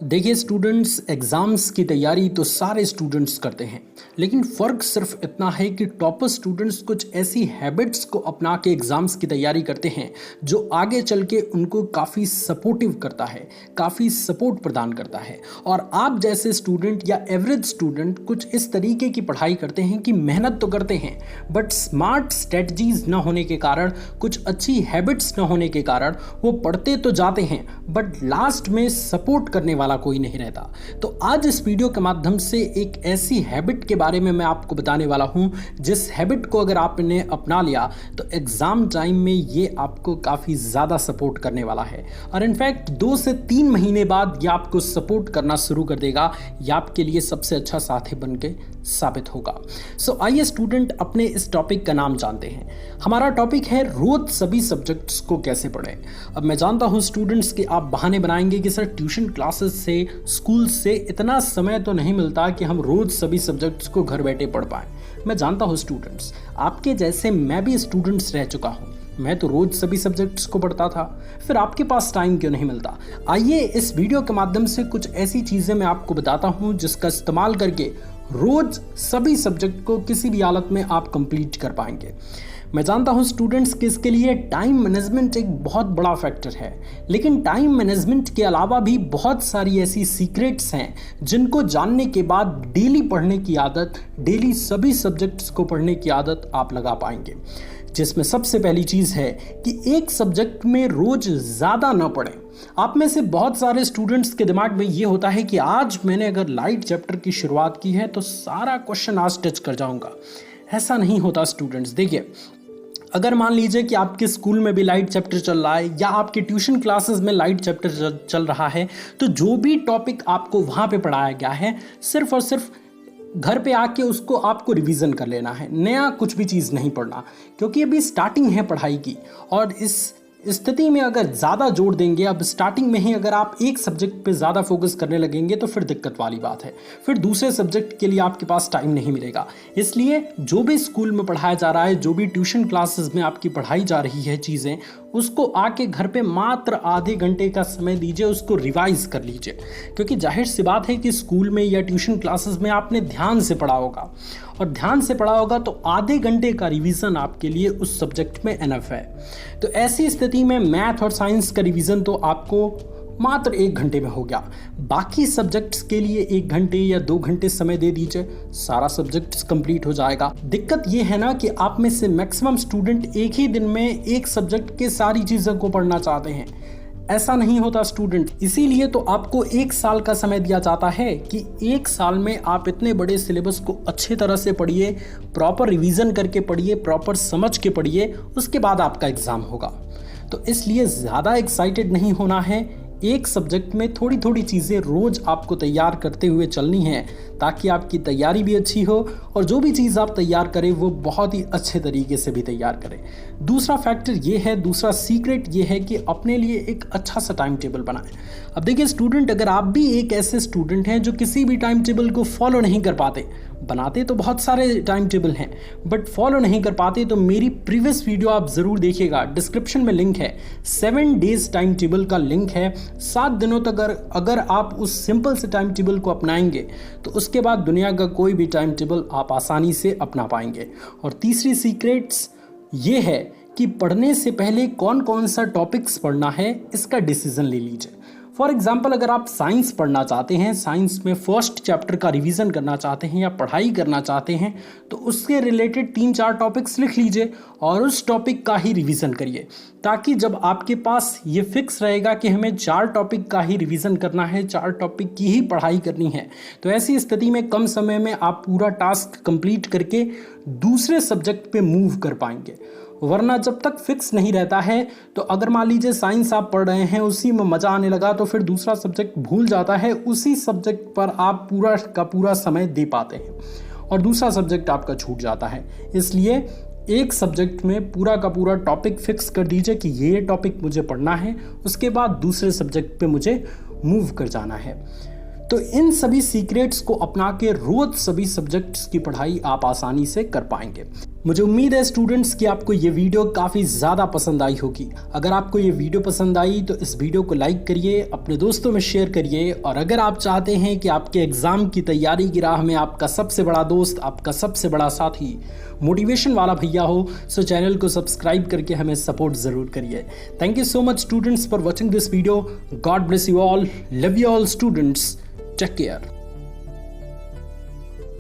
देखिए students, exams की तैयारी तो सारे स्टूडेंट्स करते हैं, लेकिन फ़र्क सिर्फ इतना है कि टॉपर स्टूडेंट्स कुछ ऐसी हैबिट्स को अपना के एग्ज़ाम्स की तैयारी करते हैं जो आगे चल के उनको काफ़ी सपोर्टिव करता है, काफ़ी सपोर्ट प्रदान करता है। और आप जैसे स्टूडेंट या एवरेज स्टूडेंट कुछ इस तरीके की पढ़ाई करते हैं कि मेहनत तो करते हैं, बट स्मार्ट स्ट्रेटजीज न होने के कारण, कुछ अच्छी हैबिट्स न होने के कारण वो पढ़ते तो जाते हैं बट लास्ट में सपोर्ट करने वाला कोई नहीं रहता। तो आज इस वीडियो के माध्यम से एक ऐसी हैबिट के बारे में मैं आपको बताने वाला हूं, जिस हैबिट को अगर आपने अपना लिया तो एग्जाम टाइम में ये आपको काफ़ी ज़्यादा सपोर्ट करने वाला है। और इनफैक्ट 2 से 3 महीने बाद ये आपको सपोर्ट करना शुरू कर देगा, ये आपके लिए सबसे अच्छा साथी बन के साबित होगा। सो आइए स्टूडेंट, अपने इस टॉपिक का नाम जानते हैं। हमारा टॉपिक है रोज सभी सब्जेक्ट्स को कैसे पढ़ें। अब मैं जानता हूं स्टूडेंट्स कि आप बहाने बनाएंगे कि सर ट्यूशन क्लासेस से, स्कूल से इतना समय तो नहीं मिलता कि हम रोज सभी सब्जेक्ट्स को घर बैठे पढ़ पाएं। मैं जानता हूं स्टूडेंट्स, आपके जैसे मैं भी स्टूडेंट्स रह चुका हूं। मैं तो रोज सभी सब्जेक्ट्स को पढ़ता था, फिर आपके पास टाइम क्यों नहीं मिलता? आइए इस वीडियो के माध्यम से कुछ ऐसी चीज़ें मैं आपको बताता हूं जिसका इस्तेमाल करके रोज सभी सब्जेक्ट को किसी भी हालत में आप कंप्लीट कर पाएंगे। मैं जानता हूं स्टूडेंट्स कि इसके लिए टाइम मैनेजमेंट एक बहुत बड़ा फैक्टर है, लेकिन टाइम मैनेजमेंट के अलावा भी बहुत सारी ऐसी सीक्रेट्स हैं जिनको जानने के बाद डेली पढ़ने की आदत, डेली सभी सब्जेक्ट्स को पढ़ने की आदत आप लगा पाएंगे। जिसमें सबसे पहली चीज़ है कि एक सब्जेक्ट में रोज ज़्यादा ना पढ़ें। आप में से बहुत सारे स्टूडेंट्स के दिमाग में ये होता है कि आज मैंने अगर लाइट चैप्टर की शुरुआत की है तो सारा क्वेश्चन आज टच कर जाऊंगा। ऐसा नहीं होता स्टूडेंट्स। देखिए, अगर मान लीजिए कि आपके स्कूल में भी लाइट चैप्टर चल रहा है या आपके ट्यूशन क्लासेस में लाइट चैप्टर चल रहा है, तो जो भी टॉपिक आपको वहाँ पे पढ़ाया गया है, सिर्फ और सिर्फ घर पे आके उसको आपको रिवीजन कर लेना है, नया कुछ भी चीज़ नहीं पढ़ना, क्योंकि अभी स्टार्टिंग है पढ़ाई की। और इस स्थिति में अगर ज़्यादा जोड़ देंगे, अब स्टार्टिंग में ही अगर आप एक सब्जेक्ट पे ज़्यादा फोकस करने लगेंगे तो फिर दिक्कत वाली बात है, फिर दूसरे सब्जेक्ट के लिए आपके पास टाइम नहीं मिलेगा। इसलिए जो भी स्कूल में पढ़ाया जा रहा है, जो भी ट्यूशन क्लासेस में आपकी पढ़ाई जा रही है चीज़ें, उसको आके घर पे मात्र आधे घंटे का समय दीजिए, उसको रिवाइज कर लीजिए। क्योंकि जाहिर सी बात है कि स्कूल में या ट्यूशन क्लासेस में आपने ध्यान से पढ़ा होगा, और ध्यान से पढ़ा होगा तो आधे घंटे का रिवीजन आपके लिए उस सब्जेक्ट में एनफ है। तो ऐसी स्थिति में मैथ और साइंस का रिवीजन तो आपको मात्र 1 घंटे में हो गया। बाकी सब्जेक्ट्स के लिए 1 घंटे या 2 घंटे समय दे दीजिए, सारा सब्जेक्ट्स कंप्लीट हो जाएगा। दिक्कत ये है ना कि आप में से मैक्सिमम स्टूडेंट एक ही दिन में एक सब्जेक्ट के सारी चीज़ों को पढ़ना चाहते हैं। ऐसा नहीं होता स्टूडेंट। इसीलिए तो आपको 1 साल का समय दिया जाता है कि 1 साल में आप इतने बड़े सिलेबस को अच्छे तरह से पढ़िए, प्रॉपर रिवीजन करके पढ़िए, प्रॉपर समझ के पढ़िए, उसके बाद आपका एग्ज़ाम होगा। तो इसलिए ज़्यादा एक्साइटेड नहीं होना है। एक सब्जेक्ट में थोड़ी थोड़ी चीज़ें रोज़ आपको तैयार करते हुए चलनी है, ताकि आपकी तैयारी भी अच्छी हो और जो भी चीज़ आप तैयार करें वो बहुत ही अच्छे तरीके से भी तैयार करें। दूसरा फैक्टर ये है, दूसरा सीक्रेट ये है कि अपने लिए एक अच्छा सा टाइम टेबल बनाएं। अब देखिए स्टूडेंट, अगर आप भी एक ऐसे स्टूडेंट हैं जो किसी भी टाइम टेबल को फॉलो नहीं कर पाते, बनाते तो बहुत सारे टाइम टेबल हैं बट फॉलो नहीं कर पाते, तो मेरी प्रीवियस वीडियो आप ज़रूर देखिएगा, डिस्क्रिप्शन में लिंक है, 7 डेज टाइम टेबल का लिंक है। 7 दिनों तक अगर आप उस सिंपल से टाइम टेबल को अपनाएंगे तो उसके बाद दुनिया का कोई भी टाइम टेबल आप आसानी से अपना पाएंगे। और तीसरी सीक्रेट्स ये है कि पढ़ने से पहले कौन कौन सा टॉपिक्स पढ़ना है, इसका डिसीजन ले लीजिए। फॉर एग्जाम्पल, अगर आप साइंस पढ़ना चाहते हैं, साइंस में फर्स्ट चैप्टर का रिवीजन करना चाहते हैं या पढ़ाई करना चाहते हैं, तो उसके रिलेटेड 3-4 टॉपिक्स लिख लीजिए और उस टॉपिक का ही रिवीजन करिए, ताकि जब आपके पास ये फिक्स रहेगा कि हमें 4 टॉपिक का ही रिवीजन करना है, 4 टॉपिक की ही पढ़ाई करनी है, तो ऐसी स्थिति में कम समय में आप पूरा टास्क कंप्लीट करके दूसरे सब्जेक्ट पे मूव कर पाएंगे। वरना जब तक फिक्स नहीं रहता है, तो अगर मान लीजिए साइंस आप पढ़ रहे हैं, उसी में मज़ा आने लगा तो फिर दूसरा सब्जेक्ट भूल जाता है, उसी सब्जेक्ट पर आप पूरा का पूरा समय दे पाते हैं और दूसरा सब्जेक्ट आपका छूट जाता है। इसलिए एक सब्जेक्ट में पूरा का पूरा टॉपिक फिक्स कर दीजिए कि ये टॉपिक मुझे पढ़ना है, उसके बाद दूसरे सब्जेक्ट पे मुझे मूव कर जाना है। तो इन सभी सीक्रेट्स को अपना के रोज सभी सब्जेक्ट्स की पढ़ाई आप आसानी से कर पाएंगे। मुझे उम्मीद है स्टूडेंट्स कि आपको ये वीडियो काफ़ी ज़्यादा पसंद आई होगी। अगर आपको ये वीडियो पसंद आई तो इस वीडियो को लाइक करिए, अपने दोस्तों में शेयर करिए, और अगर आप चाहते हैं कि आपके एग्ज़ाम की तैयारी की राह में आपका सबसे बड़ा दोस्त, आपका सबसे बड़ा साथी मोटिवेशन वाला भैया हो, सो चैनल को सब्सक्राइब करके हमें सपोर्ट ज़रूर करिए। Thank you so much students for watching this video. God bless you all, love you all students, take care.